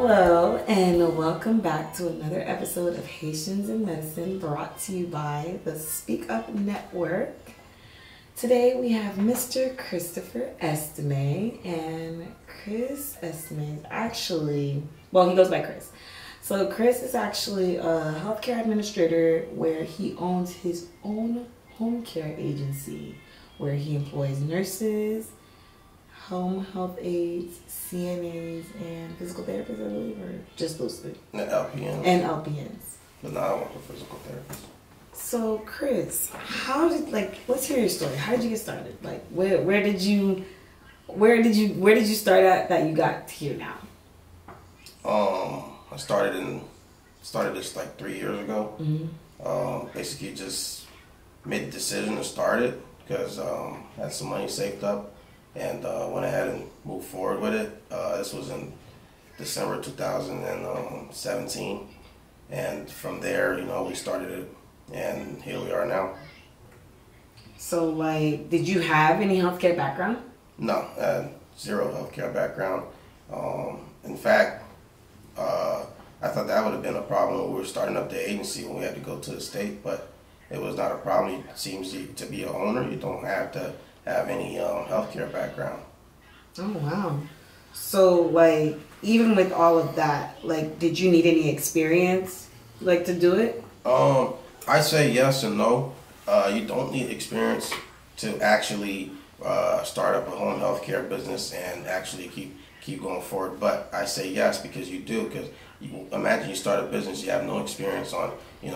Hello, and welcome back to another episode of Haitians in Medicine, brought to you by the Speak Up Network. Today we have Mr. Christopher Estime, and Chris Estime is actually, well, he goes by Chris. So Chris is actually a healthcare administrator where he owns his own home care agency where he employs nurses, home health aides, CNAs, and physical therapists, I believe, or just those three? And LPNs. And LPNs. But now I work with physical therapists. So, Chris, let's hear your story. How did you get started? Like, where did you start at that you got here now? I started this like 3 years ago. Mm-hmm. Basically just made the decision to start it because I had some money saved up. And went ahead and moved forward with it. This was in December 2017. And from there, we started it. And here we are now. So, did you have any healthcare background? No, I had zero healthcare background. In fact, I thought that would have been a problem when we were starting up the agency when we had to go to the state. But it was not a problem. It seems to be an owner, you don't have to have any healthcare background. Oh wow! So even with all of that, did you need any experience to do it? I say yes and no. You don't need experience to actually start up a home healthcare business and actually keep going forward. But I say yes because you do. Because imagine you start a business, you have no experience on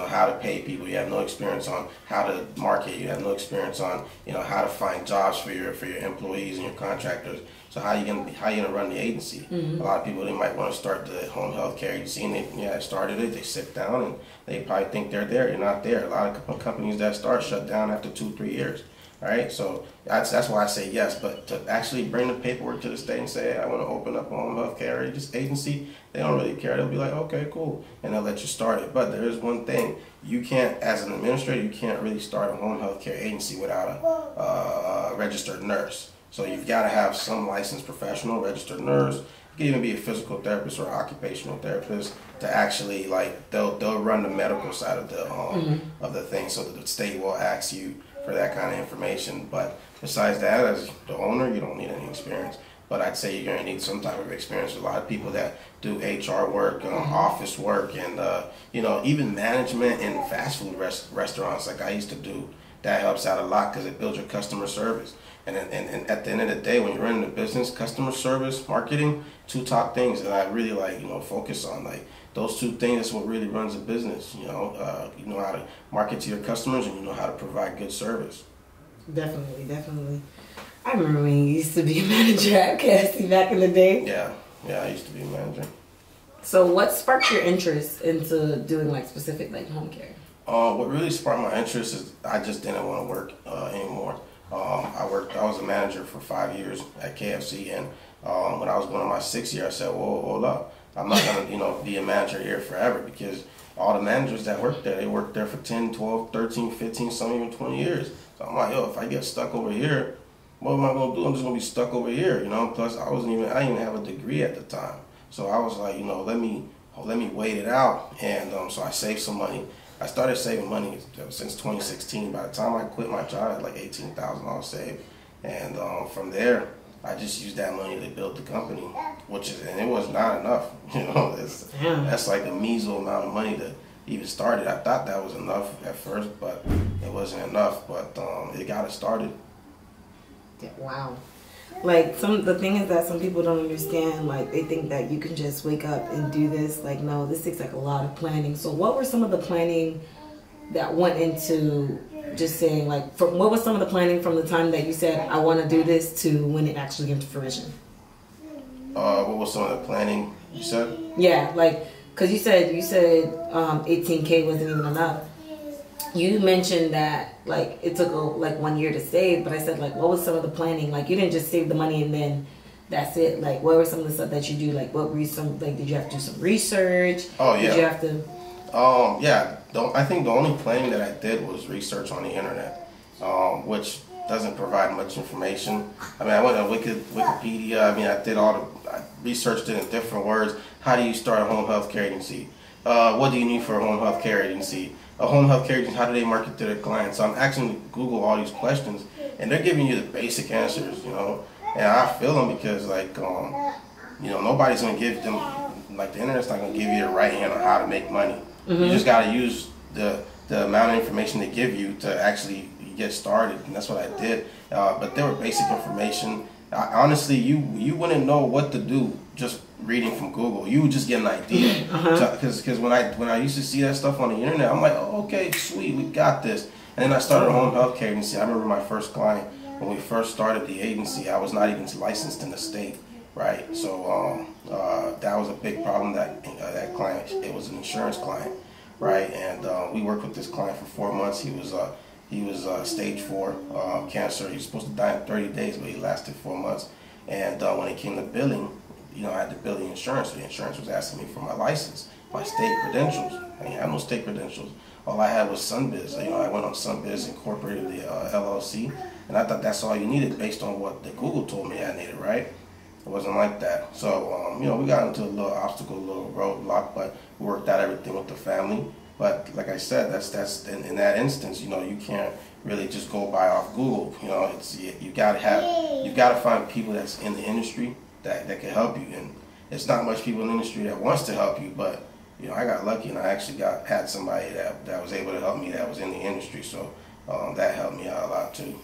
how to pay people, you have no experience on how to market, you have no experience on how to find jobs for your employees and your contractors. So how you gonna run the agency? Mm-hmm. A lot of people, they might want to start the home health care agency, and they started it, they sit down and they probably think they're there. You're not there. A lot of companies that start shut down after 2-3 years. All right, so that's why I say yes. But to actually bring the paperwork to the state and say, hey, I want to open up a home health care agency, they don't really care. They'll be like, okay, cool, and they'll let you start it. But there is one thing: you can't, as an administrator, you can't really start a home health care agency without a registered nurse. So you've got to have some licensed professional, registered nurse. You can even be a physical therapist or occupational therapist to actually they'll run the medical side of the of the thing, so that the state will ask you for that kind of information. But besides that, as the owner, you don't need any experience. But I'd say you're going to need some type of experience. A lot of people that do HR work, office work, and even management in fast food restaurants like I used to do, that helps out a lot because it builds your customer service. And at the end of the day, when you're running a business, customer service, marketing, two top things that I really focus on. Those two things is what really runs a business. You know how to market to your customers, and you know how to provide good service. Definitely. I remember when you used to be a manager at KFC back in the day. Yeah, I used to be a manager. So what sparked your interest into doing specific home care? What really sparked my interest is I just didn't want to work anymore. I was a manager for 5 years at KFC, and when I was going on my 6th year, I said, "Whoa, hold up! I'm not gonna be a manager here forever," because all the managers that work there, they work there for 10, 12, 13, 15, some even 20 years. So I'm like, if I get stuck over here, what am I gonna do? I'm just gonna be stuck over here, Plus, I didn't even have a degree at the time, so I was like, let me wait it out, and so I saved some money. I started saving money since 2016. By the time I quit my job, I had like $18,000 saved, and from there, I just used that money to build the company, and it was not enough. That's like a measly amount of money to even start it. I thought that was enough at first, but it wasn't enough. But it got it started. Yeah, wow. The thing is that some people don't understand, they think that you can just wake up and do this. No, this takes a lot of planning. So what were some of the planning that went into just saying, what was some of the planning from the time that you said, I want to do this, to when it actually came to fruition? What was some of the planning you said? Yeah, because you said 18K wasn't even enough. You mentioned that it took 1 year to save, but I said what was some of the planning? You didn't just save the money and then that's it. What were some of the stuff that you do? What were did you have to do some research? Oh yeah. Did you have to? I think the only planning that I did was research on the internet, which doesn't provide much information. I went on Wikipedia. I researched it in different words. how do you start a home health care agency? What do you need for a home health care agency? A home health care agency, how do they market to their clients? So I'm asking Google all these questions, and they're giving you the basic answers, you know. And I feel them because, like, you know, nobody's gonna give them, like, the internet's not gonna give you the right hand on how to make money. You just gotta use the amount of information they give you to actually get started, and that's what I did. But there were basic information. Honestly, you wouldn't know what to do just reading from Google. You would just get an idea. Because when I used to see that stuff on the internet, I'm like, oh, okay, sweet, we got this. And then I started a home health care agency. I remember my first client, when we first started the agency, I was not even licensed in the state, right? So that was a big problem. That client, it was an insurance client, right? And we worked with this client for 4 months. He was stage 4 cancer. He was supposed to die in 30 days, but he lasted 4 months. And when it came to billing, you know, I had to bill the insurance. The insurance was asking me for my license, my state credentials. I didn't have no state credentials. All I had was Sunbiz. You know, I went on Sunbiz, incorporated the LLC, and I thought that's all you needed based on what the Google told me I needed, right? It wasn't like that. So, you know, we got into a little obstacle, a little roadblock, but we worked out everything with the family. But like I said, that's in that instance, you know, you can't really just go by off Google. You know, you gotta find people that's in the industry that can help you. And it's not much people in the industry that wants to help you, but you know, I got lucky and I actually had somebody that was able to help me that was in the industry. So that helped me out a lot too.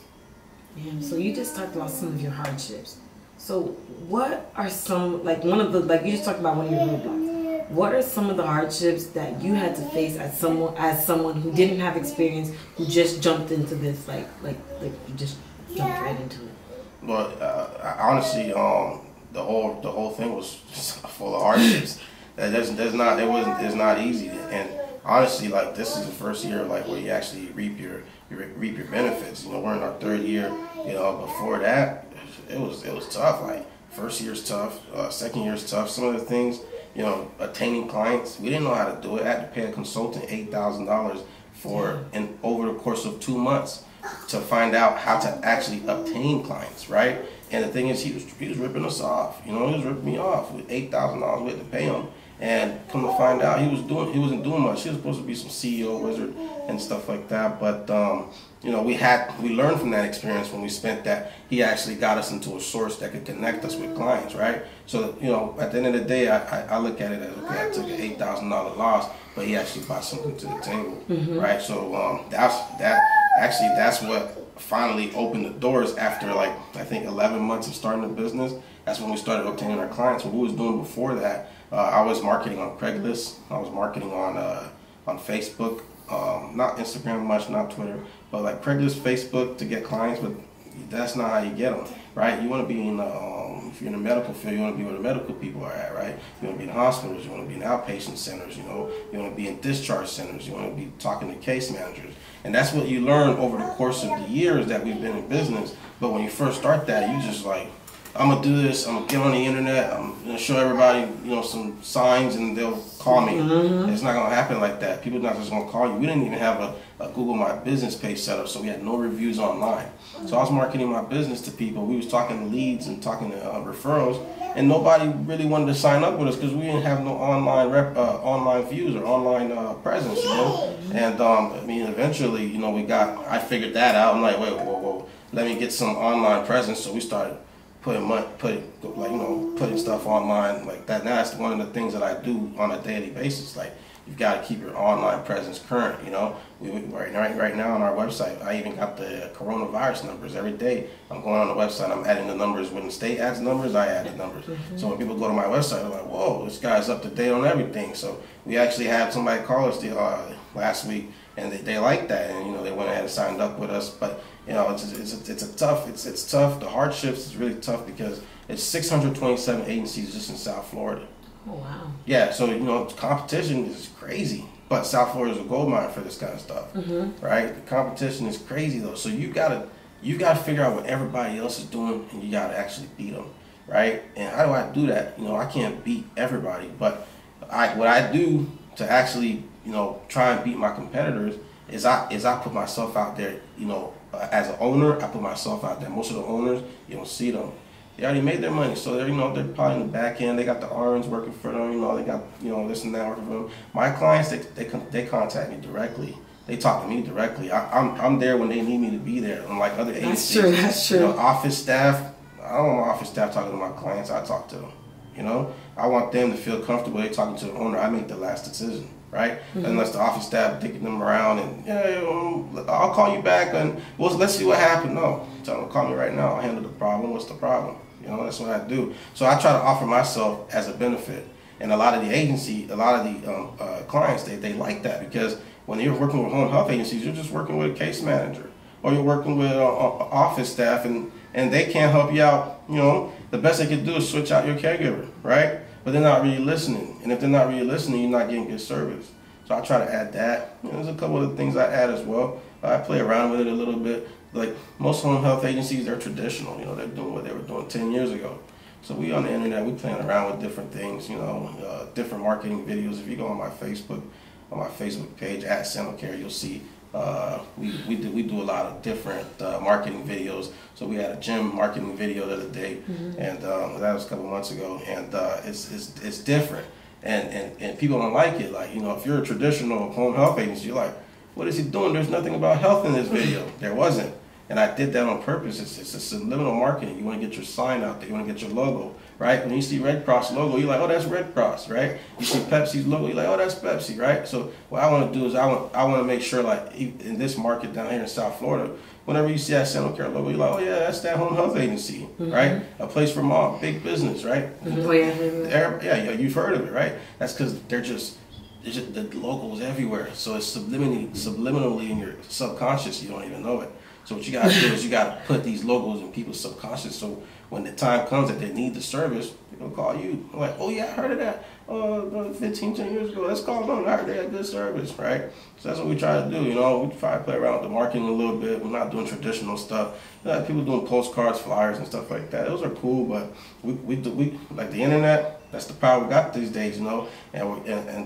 Yeah. So you just talked about some of your hardships. So what are some, like one of the, like you just talked about one of your roadblocks. What are some of the hardships that you had to face as someone who didn't have experience, who just jumped into this, like you just jumped right into it? Well, honestly, the whole thing was just full of hardships. It's not easy. And honestly, like, this is the first year like where you actually reap your benefits. You know, we're in our 3rd year. You know, before that, it was tough. Like, first year's tough, second year's tough. Some of the things, you know, attaining clients, we didn't know how to do it. I had to pay a consultant $8,000 over the course of 2 months to find out how to actually obtain clients, right? And the thing is, he was ripping us off. You know, he was ripping me off with $8,000 we had to pay him. And come to find out, he wasn't doing much. He was supposed to be some CEO wizard and stuff like that. But you know, we learned from that experience when we spent that. He actually got us into a source that could connect us with clients, right? So, you know, at the end of the day, I look at it as, okay, I took an $8,000 loss, but he actually brought something to the table, right? So that's what finally opened the doors after, like, I think 11 months of starting the business. That's when we started obtaining our clients. What we was doing before that, I was marketing on Craigslist. I was marketing on Facebook, not Instagram much, not Twitter, but like Craigslist, Facebook to get clients. But that's not how you get them, right? You want to be in if you're in the medical field, you want to be where the medical people are at, right? You want to be in hospitals, you want to be in outpatient centers, you know, you want to be in discharge centers, you want to be talking to case managers. And that's what you learn over the course of the years that we've been in business. But when you first start that, you just like, I'm going to do this, I'm going to get on the internet, I'm going to show everybody, you know, some signs and they'll call me. It's not going to happen like that. People are not just going to call you. We didn't even have a Google My Business page set up, so we had no reviews online. So I was marketing my business to people. We was talking to leads and talking to referrals, and nobody really wanted to sign up with us because we didn't have no online views or online presence, you know. And I mean, eventually, you know, I figured that out. I'm like, wait, whoa, let me get some online presence. So we started putting stuff online like that. Now that's one of the things that I do on a daily basis. Like, you've got to keep your online presence current. You know, right now on our website, I even got the coronavirus numbers every day. I'm going on the website, I'm adding the numbers. When the state adds numbers, I add the numbers. So when people go to my website, they're like, whoa, this guy's up to date on everything. So we actually had somebody call us last week, and they liked that, and you know, they went ahead and signed up with us. But you know, it's tough. The hardships is really tough because it's 627 agencies just in South Florida. Oh wow. Yeah, so you know, competition is crazy, but South Florida is a gold mine for this kind of stuff, right? The competition is crazy though. So you gotta figure out what everybody else is doing, and you gotta actually beat them, right? And how do I do that? You know, I can't beat everybody, but what I do to actually, you know, try and beat my competitors is I put myself out there. You know, as an owner, I put myself out there. Most of the owners, you don't see them. They already made their money, so they're they're probably in the back end. They got the RNs working for them. They got this and that working for them. My clients, they contact me directly. They talk to me directly. I'm there when they need me to be there. Unlike other agencies, That's true. Office staff. I don't want office staff talking to my clients. I talk to them. I want them to feel comfortable. They talking to the owner. I make the last decision, right? Unless the office staff taking them around and I'll call you back and let's see what happened. No, tell them call me right now. I'll handle the problem. What's the problem? That's what I do. So I try to offer myself as a benefit. And a lot of the clients, they like that, because when you're working with home health agencies, you're just working with a case manager, or you're working with office staff, and they can't help you out. The best they can do is switch out your caregiver, right? But they're not really listening. And if they're not really listening, you're not getting good service. So I try to add that. There's a couple of things I add as well. I play around with it a little bit. Like most home health agencies, they're traditional. They're doing what they were doing 10 years ago. So we on the internet, we playing around with different things, different marketing videos. If you go on my Facebook page at Care, you'll see we do a lot of different marketing videos. So we had a gym marketing video the other day, and that was a couple months ago, and it's different, and people don't like it. Like if you're a traditional home health agency, you're like, what is he doing? There's nothing about health in this video. There wasn't. And I did that on purpose. It's a subliminal marketing. You want to get your sign out there. You want to get your logo, right? When you see Red Cross logo, you're like, oh, that's Red Cross, right? You see Pepsi's logo, you're like, oh, that's Pepsi, right? So what I want to do is I want to make sure, like in this market down here in South Florida, whenever you see that Care logo, you're like, oh yeah, that's that home health agency, right? A place for mom, big business, right? Yeah, you've heard of it, right? That's because the logo is everywhere. So it's subliminally in your subconscious. You don't even know it. So what you got to do is you got to put these logos in people's subconscious, so when the time comes that they need the service, they're going to call you. I'm like, oh yeah, I heard of that 15, 10 years ago. Let's call them. I heard they had good service, right? So that's what we try to do. We try to play around with the marketing a little bit. We're not doing traditional stuff. People doing postcards, flyers, and stuff like that. Those are cool, but we like the internet. That's the power we got these days, and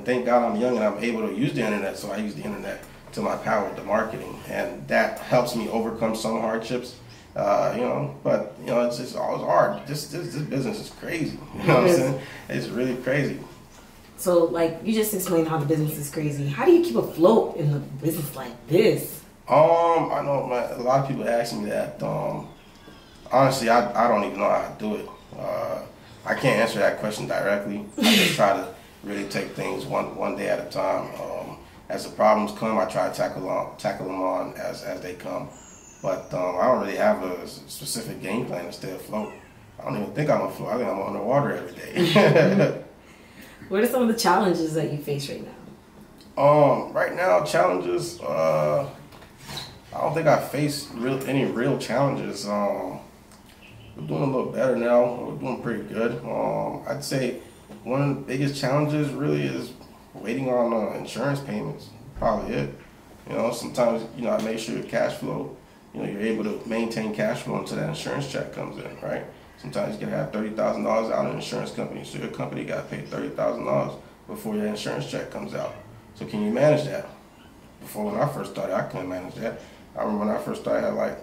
thank God I'm young and I'm able to use the internet, so I use the internet to my power with the marketing, and that helps me overcome some hardships, but it's always hard. This business is crazy, what I'm saying? It's really crazy. So like you just explained how the business is crazy. How do you keep afloat in a business like this? I know, man, a lot of people ask me that. Honestly, I don't even know how to do it. I can't answer that question directly. I just try to really take things one day at a time. As the problems come, I try to tackle them on as they come. But I don't really have a specific game plan to stay afloat. I don't even think I'm afloat. I think I'm underwater every day. What are some of the challenges that you face right now? Right now, challenges. I don't think I face any real challenges. We're doing a little better now. We're doing pretty good. I'd say one of the biggest challenges really is waiting on insurance payments. Probably it. Sometimes I make sure your cash flow. You're able to maintain cash flow until that insurance check comes in, right? Sometimes you can have $30,000 out of an insurance company, so your company got to pay $30,000 before your insurance check comes out. So can you manage that? Before, when I first started, I couldn't manage that. I remember when I first started, I had like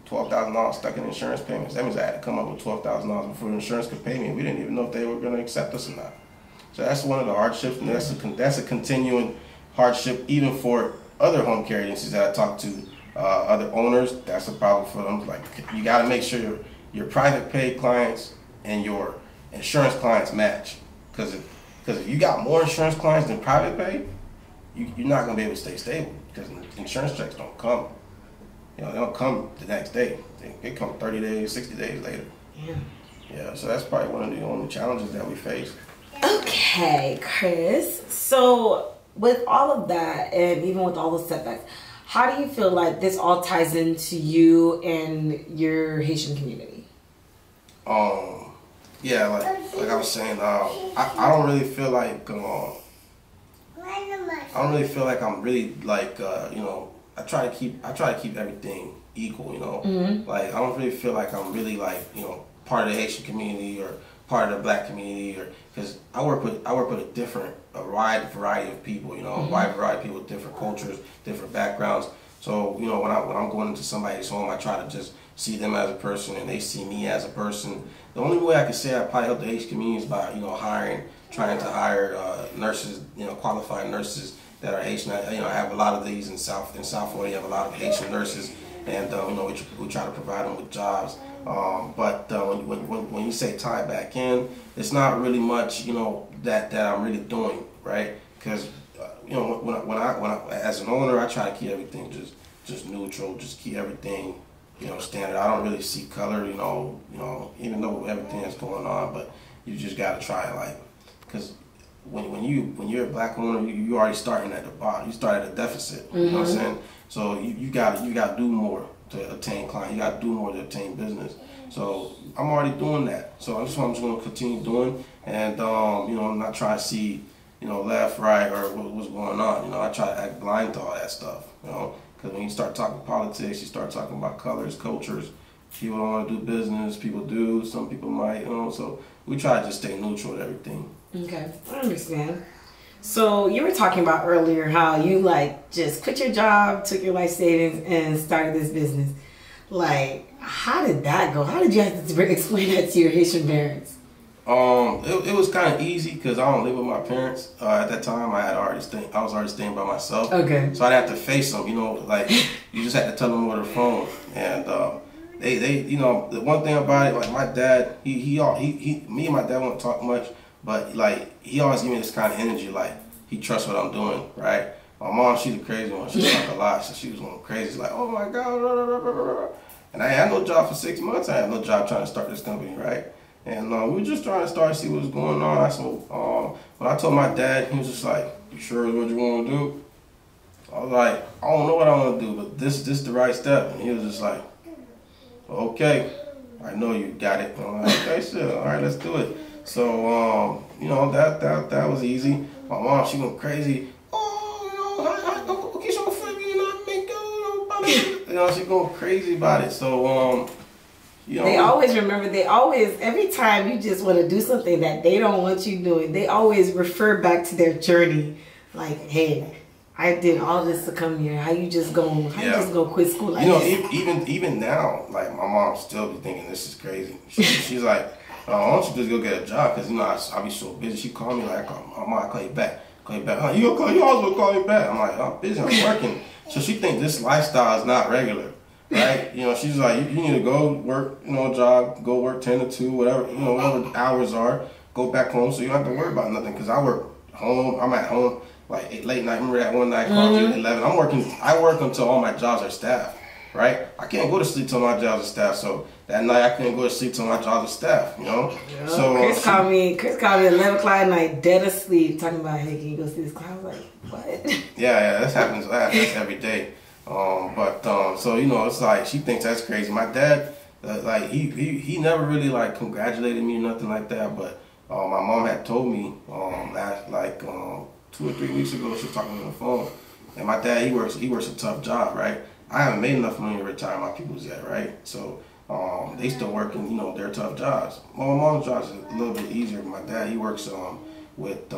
$12,000 stuck in insurance payments. That means I had to come up with $12,000 before the insurance could pay me. We didn't even know if they were going to accept us or not. So that's one of the hardships, and that's a continuing hardship even for other home care agencies that I talk to, other owners. That's a problem for them. Like, you got to make sure your private pay clients and your insurance clients match, because if you got more insurance clients than private pay, you're not going to be able to stay stable, because insurance checks don't come. They don't come the next day. They come 30 days, 60 days later. Yeah, so that's probably one of the only challenges that we face. Okay, Chris. So with all of that, and even with all the setbacks, how do you feel like this all ties into you and your Haitian community? Yeah, like I was saying, I don't really feel like I'm really like I try to keep everything equal, Like, I don't really feel like I'm really like part of the Haitian community or part of the black community, or because I work with a wide variety of people, a wide variety of people with different cultures, different backgrounds. So, you know, when I'm going into somebody's home, I try to just see them as a person and they see me as a person. The only way I can say I probably help the Haitian community is by, you know, trying to hire nurses, you know, qualified nurses that are Haitian. You know, I have a lot of these in South Florida. You have a lot of Haitian nurses, and you know, we try to provide them with jobs. But when you say tie back in, it's not really much, you know, that I'm really doing, right? Because you know, when I as an owner, I try to keep everything just neutral, just keep everything, you know, standard. I don't really see color, you know, even though everything is going on, but you just gotta try, like, because when you're a black owner, you already starting at the bottom. You start at a deficit. You know what I'm saying? So you gotta do more to attain clients. You gotta do more to attain business. So I'm already doing that. So that's what I'm just gonna continue doing, and you know, not try to see, you know, left, right, or what's going on. You know, I try to act blind to all that stuff. You know, because when you start talking politics, you start talking about colors, cultures. People don't want to do business. People do. Some people might. You know, so we try to just stay neutral with everything. Okay, I understand. So you were talking about earlier how you like just quit your job, took your life savings, and started this business. Like, how did that go? How did you have to explain that to your Haitian parents? It was kind of easy because I don't live with my parents at that time. I was already staying by myself. Okay. So I'd have to face them. You know, like you just had to tell them over the phone, and they you know, the one thing about it, like my dad, me and my dad won't talk much. But like he always give me this kind of energy, like he trusts what I'm doing, right? My mom, she's a crazy one. She talk a lot, so she was going crazy. She's like, oh my God, and I had no job for 6 months. I had no job trying to start this company, right? And we were just trying to start to see what was going on. So when I told my dad, he was just like, you sure it's what you want to do? I was like, I don't know what I want to do, but this is the right step. And he was just like, okay, I know you got it. And I'm like, okay, sure, all right, let's do it. So, you know, that was easy. My mom, she went crazy. Oh, you know, she going crazy about it. So, you know. They always remember, every time you just want to do something that they don't want you doing, they always refer back to their journey. Like, hey, I did all this to come here. How you just gonna quit school like this? You know, even now, like, my mom still be thinking this is crazy. She's like, why don't you just go get a job? Because, you know, I be so busy. She called me like, Mom, I'll call you back. Oh, you always gonna call me back. I'm like, I'm busy, I'm working. So she thinks this lifestyle is not regular, right? You know, she's like, you need to go work, you know, job, go work 10 to 2, whatever, you know, whatever hours are, go back home so you don't have to worry about nothing. Because I work home, I'm at home, like late night. Remember that one night, called you at 11? I work until all my jobs are staffed, right? I can't go to sleep till my jobs are staffed. So that night I couldn't go to sleep till my jobs are staffed, you know? Yeah. So Chris called me at 11 o'clock at night, dead asleep, talking about, hey, can you go see this cloud? I was like, what? Yeah, that happens every day. So, you know, it's like, she thinks that's crazy. My dad, like, he never really, like, congratulated me or nothing like that, but my mom had told me, 2 or 3 weeks ago, she was talking on the phone, and my dad, he works a tough job, right? I haven't made enough money to retire my peoples yet, right? So, they still working, you know, their tough jobs. My mom's job is a little bit easier. My dad, he works with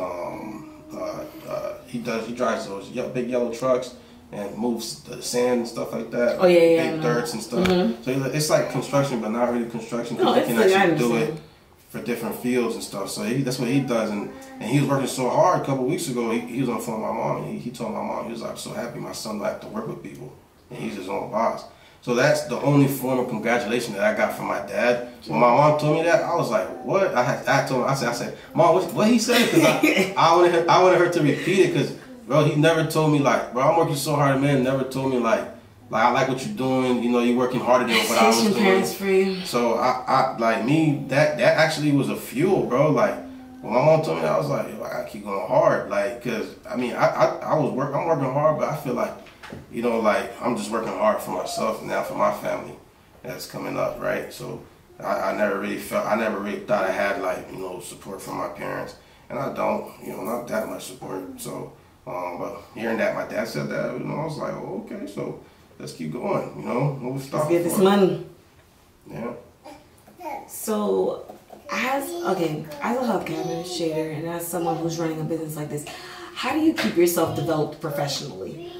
he drives those big yellow trucks and moves the sand and stuff like that. Oh yeah, big dirts and stuff. So it's like construction, but not really construction, because he can actually do it for different fields and stuff. So that's what he does, and he was working so hard. A couple of weeks ago, he was on the phone with my mom, and he told my mom, he was like, I'm so happy my son don't have to work with people, and he's his own boss. So that's the only form of congratulation that I got from my dad. When my mom told me that, I was like, what? I told him, I said, Mom, what he said? Because I wanted her to repeat it, because, bro, he never told me, like, bro, I'm working so hard, man, never told me, like, I like what you're doing, you know, you're working harder than what I was doing. Parents for you. So I like me, that actually was a fuel, bro. Like, when my mom told me that, I was like, yo, I gotta keep going hard. Like, cause I mean, I'm working hard, but I feel like, you know, like, I'm just working hard for myself now, for my family that's coming up, right? So I never really thought I had, like, you know, support from my parents, and I don't, you know, not that much support. So, but hearing that my dad said that, you know, I was like, oh, okay, so let's keep going, you know, we'll stop. Let's get this money. Yeah. So, as a healthcare administrator and as someone who's running a business like this, how do you keep yourself developed professionally?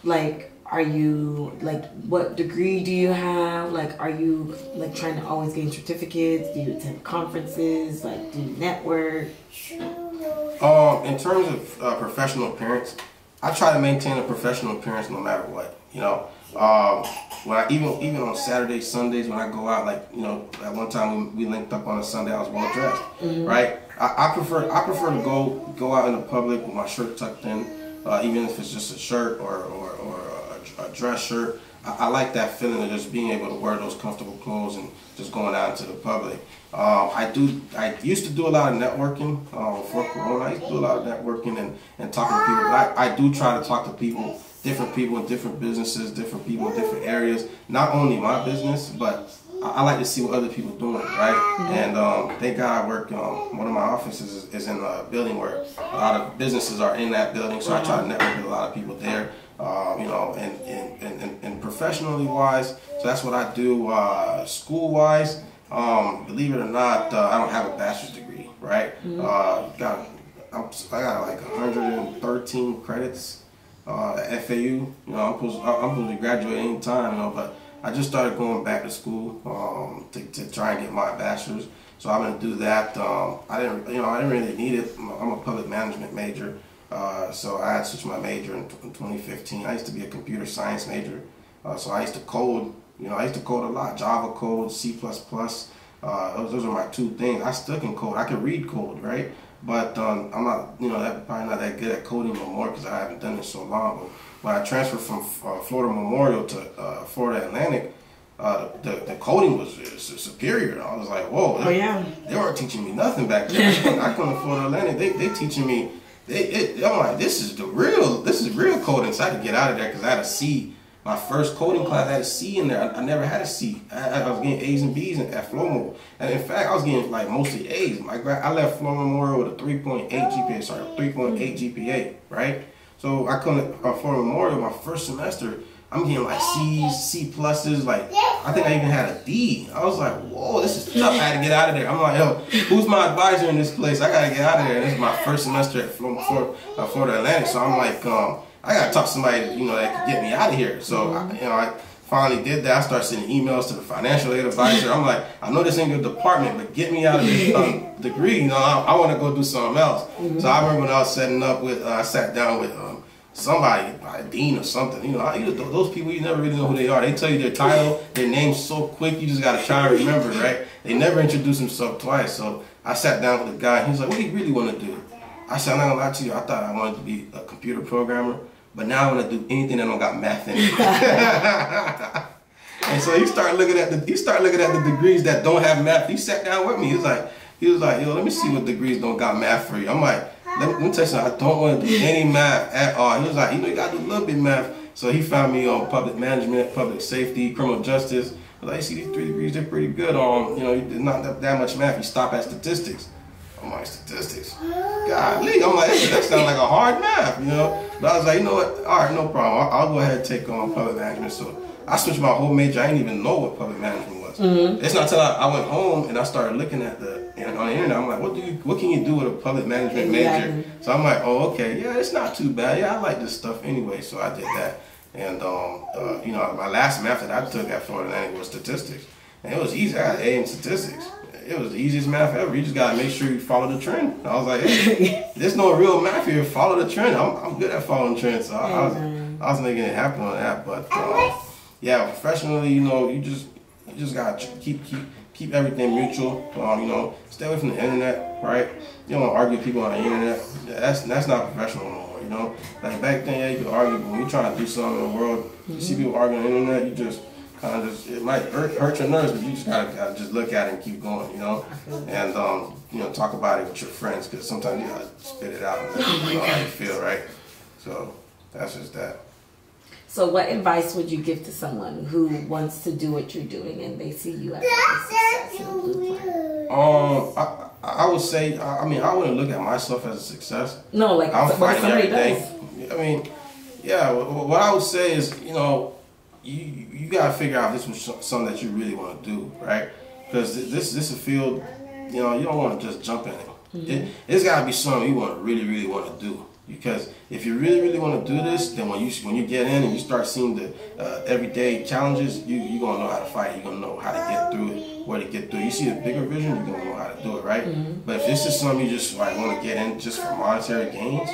Like, are you, like, what degree do you have? Like, are you, like, trying to always gain certificates? Do you attend conferences? Like, do you network? In terms of professional appearance, I try to maintain a professional appearance no matter what. You know, when I even on Saturdays, Sundays, when I go out, like, you know, at one time we linked up on a Sunday, I was well dressed, right? I prefer to go out in the public with my shirt tucked in, even if it's just a shirt or a dress shirt. I like that feeling of just being able to wear those comfortable clothes and just going out into the public. I used to do a lot of networking before Corona. I used to do a lot of networking and talking to people. But I do try to talk to people in different businesses, different people in different areas. Not only my business, but I like to see what other people are doing, right? And thank God I work, one of my offices is in a building where a lot of businesses are in that building, so I try to network with a lot of people there, you know, and professionally wise, so that's what I do. School wise, believe it or not, I don't have a bachelor's degree, right? I got like 113 credits at FAU. You know, I'm supposed to graduate any time, you know, but I just started going back to school to try and get my bachelor's. So I'm gonna do that. I didn't really need it. I'm a public management major, so I had switched my major in 2015. I used to be a computer science major, so I used to code. You know, I used to code a lot: Java code, C++. Those are my two things. I still can code. I can read code, right? But I'm not, you know, probably not that good at coding no more because I haven't done it so long. But when I transferred from Florida Memorial to Florida Atlantic, the coding was superior. I was like, whoa, they weren't teaching me nothing back then. I come to Florida Atlantic, they teaching me. I'm like, this is real coding. So I had to get out of there because I had a C. My first coding class, I had a C in there. I never had a C. I was getting A's and B's at Florida. And in fact, I was getting like mostly A's. I left Florida Memorial with a 3.8 GPA, 3.8 GPA, right? So I come to Florida Memorial, my first semester, I'm getting like C's, C pluses, like I think I even had a D. I was like, whoa, this is tough. I had to get out of there. I'm like, yo, who's my advisor in this place? I gotta get out of there. And this is my first semester at Florida Atlantic. So I'm like, I gotta talk to somebody, you know, that can get me out of here. So I finally did that. I started sending emails to the financial aid advisor. I'm like, I know this ain't your department, but get me out of this degree. You know, I want to go do something else. So I remember when I was setting up with, I sat down with somebody, a dean or something. You know, those people, you never really know who they are. They tell you their title, their name so quick, you just gotta try and remember, right? They never introduce themselves twice. So I sat down with the guy. He was like, what do you really want to do? I said, I'm not gonna lie to you. I thought I wanted to be a computer programmer. But now I want to do anything that don't got math in it. And so he started looking at the degrees that don't have math. He sat down with me. He was like, yo, let me see what degrees don't got math for you. I'm like, let me tell you something. I don't want to do any math at all. He was like, you know, you got to do a little bit of math. So he found me on public management, public safety, criminal justice. I was like, see, these 3 degrees, they're pretty good on, you know, not that much math. You stop at statistics. I'm like, statistics? Golly. I'm like, that sounds like a hard math, you know? But I was like, you know what? All right, no problem. I'll go ahead and take on public management. So I switched my whole major. I didn't even know what public management was. It's not until I went home and I started looking at on the internet. I'm like, what can you do with a public management major? So I'm like, oh, okay, yeah, it's not too bad. Yeah, I like this stuff anyway. So I did that. And, you know, my last math that I took at Florida Atlantic was statistics. And it was easy. I had A in statistics. It was the easiest math ever. You just gotta make sure you follow the trend. I was like, hey, there's no real math here. Follow the trend. I'm good at following trends. So I was making it happen on that. But yeah, professionally, you know, you just gotta keep everything mutual. You know, stay away from the internet, right? You don't want to argue with people on the internet. That's not professional no more. You know, like back then, yeah, you could argue, but when you trying to do something in the world, you see people arguing on the internet, you just kind of it might hurt your nerves, but you just gotta just look at it and keep going, you know, and you know, talk about it with your friends because sometimes you gotta spit it out and let you know how you feel, right? So that's just that. So what advice would you give to someone who wants to do what you're doing and they see you as a success and a blueprint? I would say, I mean, I wouldn't look at myself as a success. No, like I'm fighting every day. Does. I mean, yeah, what I would say is, you know, you gotta figure out if this was something that you really want to do, right? Because this is a field, you know, you don't want to just jump in it. It's gotta be something you really want to do, Because if you really want to do this, then when you get in and you start seeing the everyday challenges, you're gonna know how to fight. You're gonna know how to get through it, where to get through. You see the bigger vision, you're gonna know how to do it, right? But if this is something you just like want to get in just for monetary gains,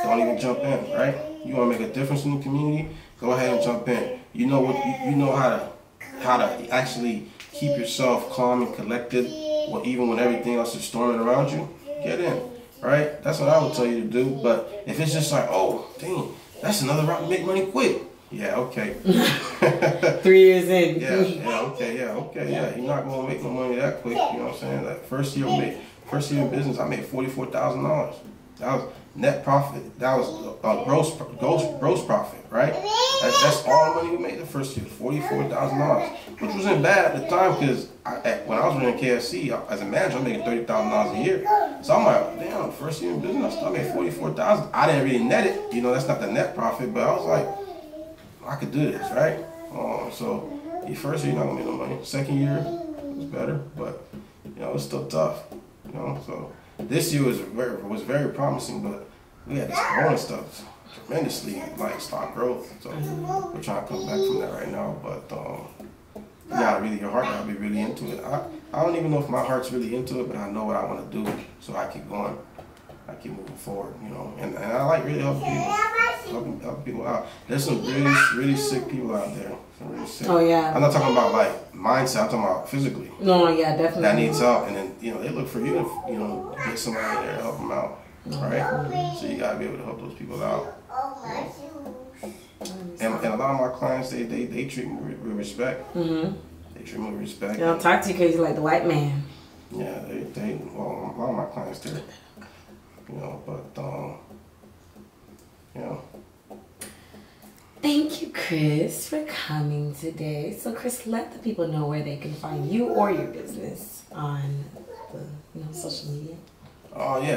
don't even jump in, right? You want to make a difference in the community, go ahead and jump in. You know what you know how to actually keep yourself calm and collected, even when everything else is storming around you. Get in. Right? That's what I would tell you to do. But if it's just like, oh, dang, that's another route to make money quick. Yeah, okay. 3 years in. Yeah. You're not gonna make no money that quick. You know what I'm saying? Like first year in business, I made $44,000. That was net profit. That was gross profit, right? That's all the money we made the first year, $44,000, which wasn't bad at the time because when I was running KFC as a manager, I'm making $30,000 a year. So I'm like, damn, first year in business, I made $44,000. I didn't really net it, that's not the net profit, but I was like, I could do this, right? So your first year, you're not gonna make no money. Second year was better, but it's still tough. So this year was very promising, but we had this corona stuff tremendously stop growth. So we're trying to come back from that right now, but your heart gotta be really into it. I don't even know if my heart's really into it, but I know what I want to do, so I keep going. I keep moving forward, and I like really helping people out. There's some really sick people out there. Some really sick. Oh yeah. I'm not talking about mindset. I'm talking about physically. No, yeah, definitely. That needs help, and then they look for you to get somebody there to help them out, right? So you gotta be able to help those people out. And a lot of my clients, they treat me with respect. They treat me with respect. They don't talk to you because you're like the white man. Yeah, a lot of my clients do. Thank you, Chris, for coming today. So, Chris, let the people know where they can find you or your business on the social media.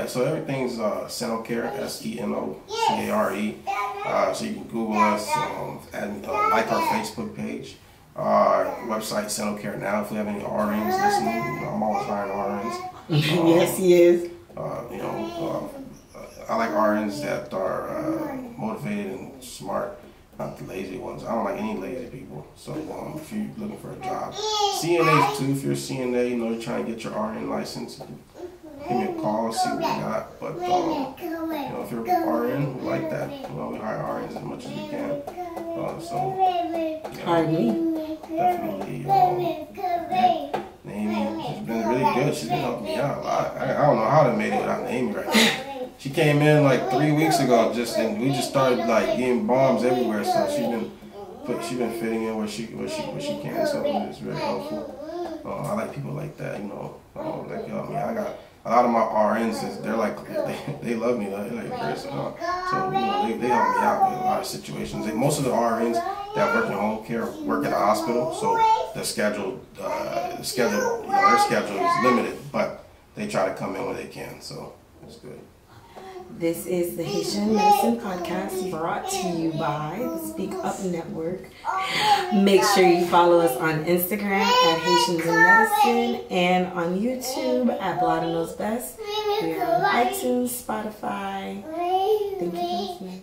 So everything's Senocare, SENOCARE. So you can Google us, like our Facebook page, our website, Senocare Now. If we have any RNs listening, I'm always hiring RNs. Yes, he is. I like RNs that are motivated and smart, not the lazy ones. I don't like any lazy people. So if you're looking for a job, CNAs too. If you're a CNA, you're trying to get your RN license, give me a call, see what we got. But if you're RN, we like that. We hire RNs as much as we can. Hire me. Definitely. Nehemie, she's been really good. She's been helping me out. I don't know how they made it without Nehemie right now. She came in 3 weeks ago, and we just started getting bombs everywhere. So she's been fitting in where she can. So it's very helpful. I like people like that, that help me. I got a lot of my RNs. They love me. They're like Chris. So they help me out with a lot of situations. And most of the RNs that work in home care work at a hospital, so their schedule is limited, but they try to come in when they can. So it's good. This is the Haitian Medicine Podcast brought to you by the Speak Up Network. Make sure you follow us on Instagram at Haitians in Medicine and on YouTube at Blood Knows Best. We are on iTunes, Spotify. Thank you for listening.